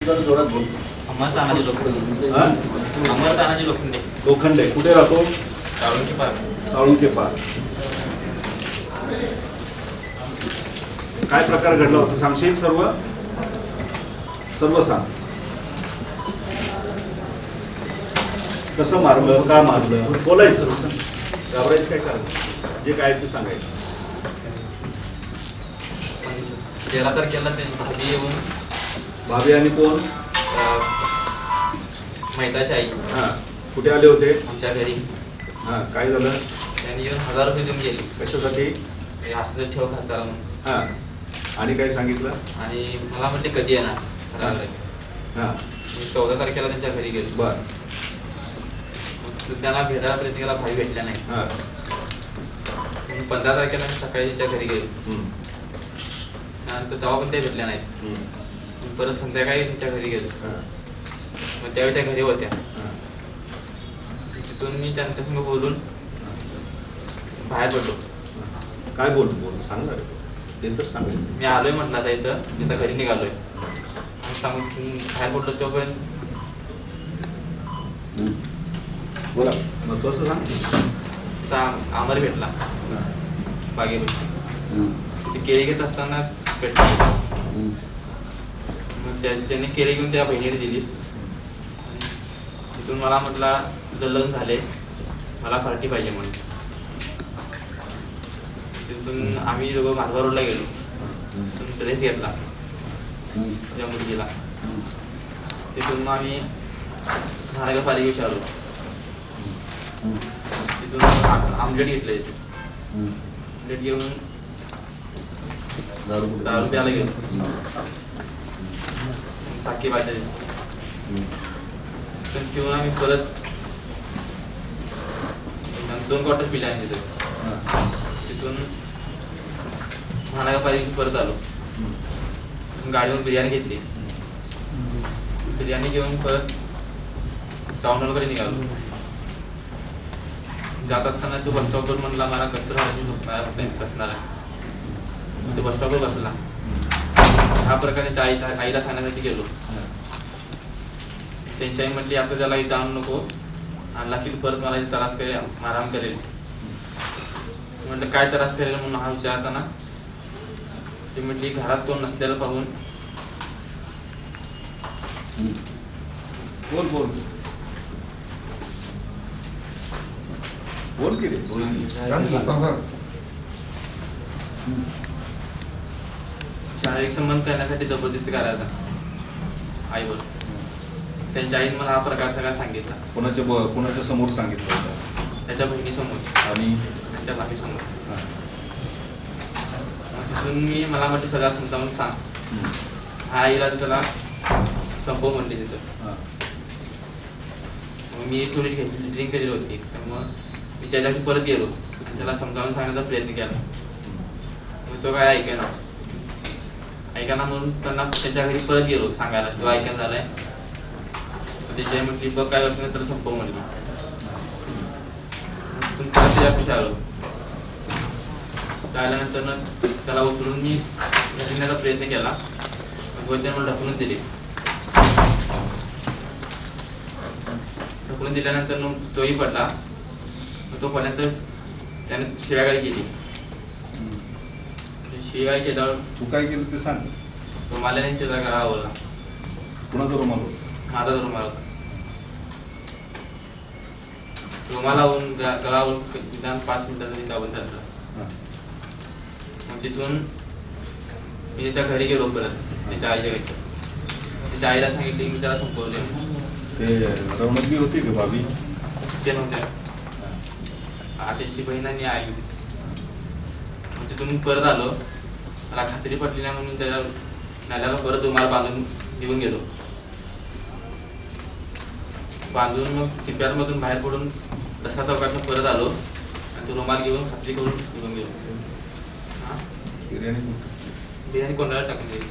जोरात बोलतो. अमर तानाजी लोखंडे. लोखंडे कुठे राहतो? साळुंके पार. साळुंके पार. काय प्रकार घडला होता सांगशील? सर्व सांग. कसं मारलं, का मारलं, बोलायचं, घाबरायचं काय कारण, जे काय ते सांगायचं. 13 तारखेला त्यांची भाभी येऊन. भाभी आणि कोण? मैताची आई. हा, कुठे आले होते? आमच्या घरी. हा, काय झालं? त्यांनी येऊन 1000 रुपये देऊन गेले. कशासाठी? असं ठेव खाता म्हणून. हा, आणि काय सांगितलं? आणि मला म्हटले कधी येणार. हा, मी 14 तारखेला त्यांच्या घरी गेलो. बर. त्यांना भेटायला प्रयत्न केला, भाई भेटल्या नाही. 15 तारखेला मी सकाळी त्यांच्या घरी गेलो. त्यानंतर तेव्हा पण त्या भेटल्या नाहीत. परत संध्याकाळी त्यांच्या घरी गेलो. मग त्यावेळी त्या घरी होत्या. तिथून मी त्यांच्यासमोर बोलून बाहेर पडलो. काय बोल सांगणार ते तर सांगेल. मी आलोय म्हटलं आता इथं, तिथं घरी निघालोय सांगून बाहेर पडलो. तोपर्यंत बोला, मग कसं सांग. आमर भेटला बागेपाशी. ते केळी घेत असताना भेटला. मग त्याने केळी घेऊन त्या बहिणीने दिली. तिथून मला म्हटला तुझं लग्न झाले, मला पार्टी पाहिजे म्हणून. तिथून आम्ही दोघं माधवा रोडला गेलो. तिथून ड्रेस घेतला त्या मुलगीला. तिथून मग आम्ही महानगरपालिकेशी आलो. तिथून आमलेट घेतले. आमलेट घेऊन दारू प्यायला गेलो. टाकी पाहिजे. तिथून पिऊन आम्ही परत 2 क्वार्टर पिले आहे तिथे. तिथून महानगरपालिकेत परत आलो. गाडीवर बिर्याणी घेतली. बिर्याणी घेऊन परत टाउन हॉलकडे निघालो. जात असताना तो बस स्टॉपवर म्हणला मला कसं बसणार आहे. तो बस स्टॉपवर बसला. ह्या प्रकारे आईला सांगण्यासाठी गेलो. त्यांची आई म्हटली आता त्याला इथं आणू नको, आणला की परत मला त्रास करेल, आराम करेल. म्हटलं काय त्रास करेल म्हणून हा विचारताना ती म्हटली घरात कोण नसलेलं पाहून. बोल की रे. शारीरिक संबंध करण्यासाठी जबरदस्ती करायचा आईवर. त्यांच्या आईने मला हा प्रकार सगळा सांगितला. कोणाच्या समोर सांगितलं होतं? त्याच्या बहिणीसमोर आणि त्यांच्या भाभीसमोर. तिथून मी मला म्हटलं सगळा समजावून सांग. हा आईला त्याला संपव म्हणले तिथं. मी थोडी ड्रिंक केली होती. तर मग मी त्याच्याशी परत गेलो आणि त्याला समजावून सांगण्याचा प्रयत्न केला. मग तो काय ऐकाना म्हणून त्यांना त्याच्या घरी परत गेलो सांगायला तो ऐकायला झालाय. त्याची म्हटली बघ काय असं तर संपव म्हणली. परत त्याच्यापाशी आलो. आल्यानंतर त्याला उचलून मी ढकलण्याचा प्रयत्न केला. मग त्याने मला ढकलून दिले. ढकलून दिल्यानंतर तोही पडला. तो पडल्यानंतर त्याने शिव्यागाळी केली. शिव्यागाळी केल्यावर तू काय केलं ते सांग. तो मला त्यांच्या जागा आवडला. कुणाचा रुमाल होता? माझा रुमाल होता. रुमाल लावून गळावून निदान 5 मिनिटांनी दाबून धरला. मग तिथून मी त्याच्या घरी गेलो परत त्याच्या आईच्या घरी. त्याच्या आईला सांगितले मी त्याला संपवले. ते रौनकबी होती का भाभी? ते नव्हत्या. त्याची बहीण आणि आई. मग तिथून परत आलो. मला खात्री पटली नाही म्हणून त्याच्या नाल्याला परत रुमाल बांधून निघून गेलो. बांधून मग CPR मधून बाहेर पडून दसरा चौकातून परत आलो आणि तो रुमाल घेऊन खात्री करून निघून गेलो. बिर्याणी कोणाला टाकून दिली.